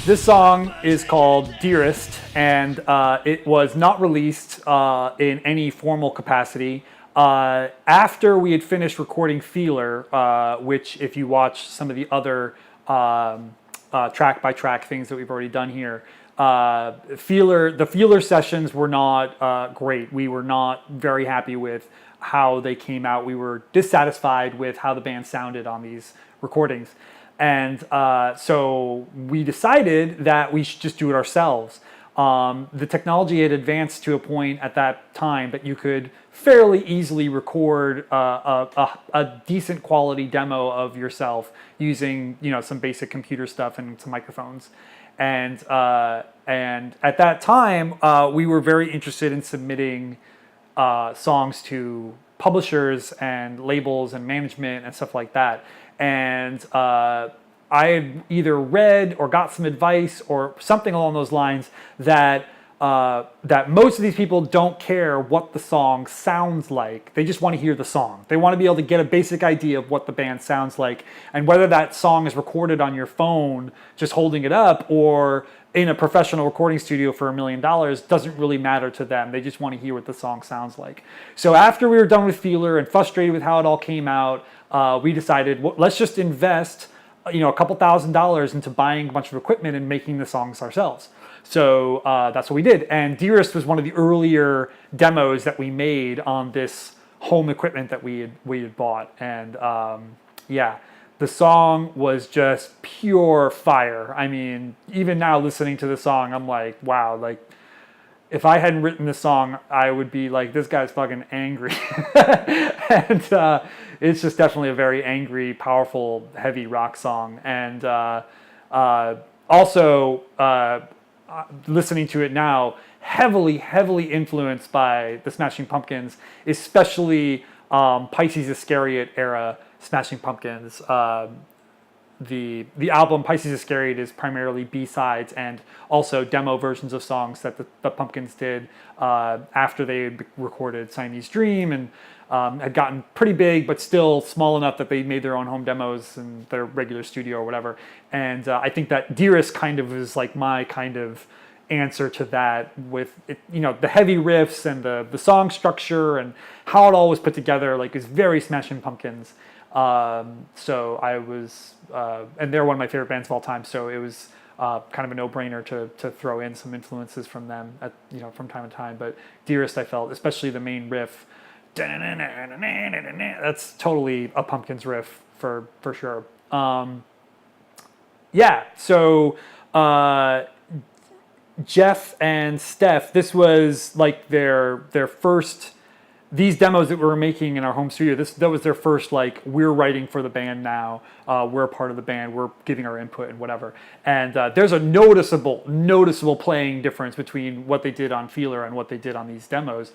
This song is called Dearest, and it was not released in any formal capacity. After we had finished recording Feeler, which if you watch some of the other track by track things that we've already done here, the Feeler sessions were not great. We were not very happy with how they came out. We were dissatisfied with how the band sounded on these recordings. And so we decided that we should just do it ourselves. The technology had advanced to a point at that time that you could fairly easily record a decent quality demo of yourself using, some basic computer stuff and some microphones. And at that time, we were very interested in submitting songs to publishers and labels and management and stuff like that. And I had either read or got some advice or something along those lines that most of these people don't care what the song sounds like. They just want to hear the song. They want to be able to get a basic idea of what the band sounds like, and whether that song is recorded on your phone, just holding it up, or in a professional recording studio for $1 million doesn't really matter to them. They just want to hear what the song sounds like. So after we were done with Feeler and frustrated with how it all came out, we decided, well, let's just invest, a couple $1,000s into buying a bunch of equipment and making the songs ourselves. So that's what we did. And Dearest was one of the earlier demos that we made on this home equipment that we had bought. And the song was just pure fire. I mean, even now listening to the song, I'm like, wow, like if I hadn't written this song, I would be like, this guy's fucking angry. And it's just definitely a very angry, powerful, heavy rock song. And also, listening to it now, heavily influenced by the Smashing Pumpkins, especially Pisces Iscariot era Smashing Pumpkins. The album Pisces Iscariot is primarily B-sides and also demo versions of songs that the Pumpkins did after they had recorded Siamese Dream and had gotten pretty big, but still small enough that they made their own home demos in their regular studio or whatever. And I think that Dearest kind of is like my kind of answer to that, with it, the heavy riffs and the song structure and how it all was put together, like is very Smashing Pumpkins. So I was, and they're one of my favorite bands of all time. So it was kind of a no-brainer to throw in some influences from them from time to time. But Dearest, I felt, especially the main riff, that's totally a Pumpkins riff for sure. So Jeff and Steph, this was like their first. These demos that we were making in our home studio, that was their first, like, we're writing for the band now, we're a part of the band, we're giving our input and whatever. And there's a noticeable playing difference between what they did on Feeler and what they did on these demos,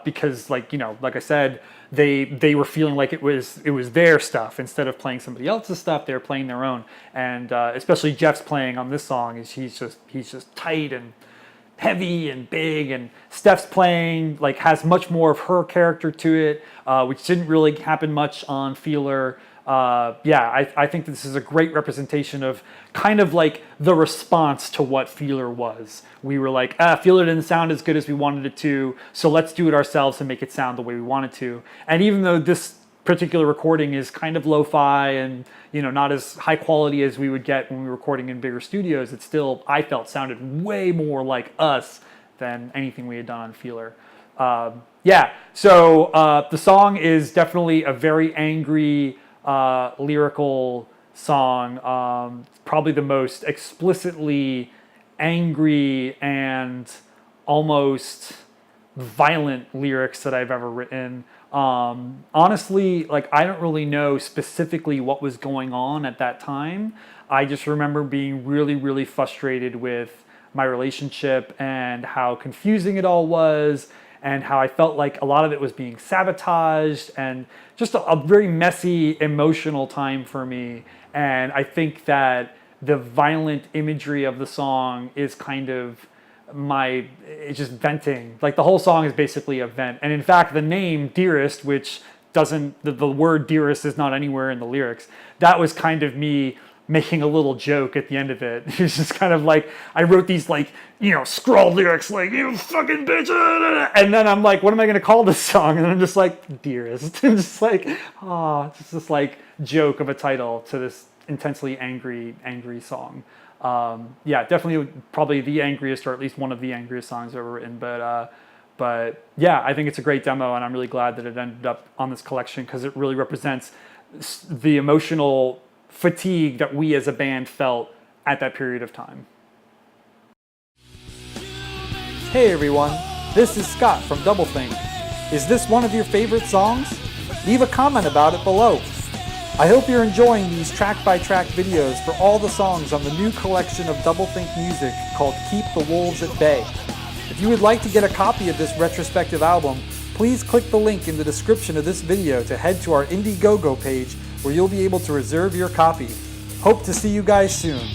because, like I said, they were feeling like it was their stuff. Instead of playing somebody else's stuff, they were playing their own. And especially Jeff's playing on this song, he's just tight and heavy and big, and Steph's playing like has much more of her character to it, which didn't really happen much on Feeler. I think this is a great representation of kind of like the response to what Feeler was. We were like, Feeler didn't sound as good as we wanted it to, so let's do it ourselves and make it sound the way we want it to. And even though this particular recording is kind of lo-fi and not as high quality as we would get when we were recording in bigger studios, it still, I felt, sounded way more like us than anything we had done on Feeler. So the song is definitely a very angry lyrical song, probably the most explicitly angry and almost violent lyrics that I've ever written. Honestly, like, I don't really know specifically what was going on at that time. I just remember being really, really frustrated with my relationship and how confusing it all was, and how I felt like a lot of it was being sabotaged, and just a very messy emotional time for me. And I think that the violent imagery of the song is kind of it's just venting. Like, the whole song is basically a vent. And in fact, the name Dearest, which doesn't, the word Dearest is not anywhere in the lyrics, that was kind of me making a little joke at the end of it. It's just kind of like, I wrote these like, you know, scrawled lyrics like, you fucking bitch. And then I'm like, what am I going to call this song? And I'm just like, Dearest. And just like, oh, it's just like joke of a title to this intensely angry song. Yeah, definitely probably the angriest, or at least one of the angriest songs ever written. But yeah, I think it's a great demo, and I'm really glad that it ended up on this collection because it really represents the emotional fatigue that we as a band felt at that period of time. Hey everyone, this is Scott from Doublethink. Is this one of your favorite songs? Leave a comment about it below. I hope you're enjoying these track-by-track videos for all the songs on the new collection of Doublethink music called Keep the Wolves at Bay. If you would like to get a copy of this retrospective album, please click the link in the description of this video to head to our Indiegogo page where you'll be able to reserve your copy. Hope to see you guys soon.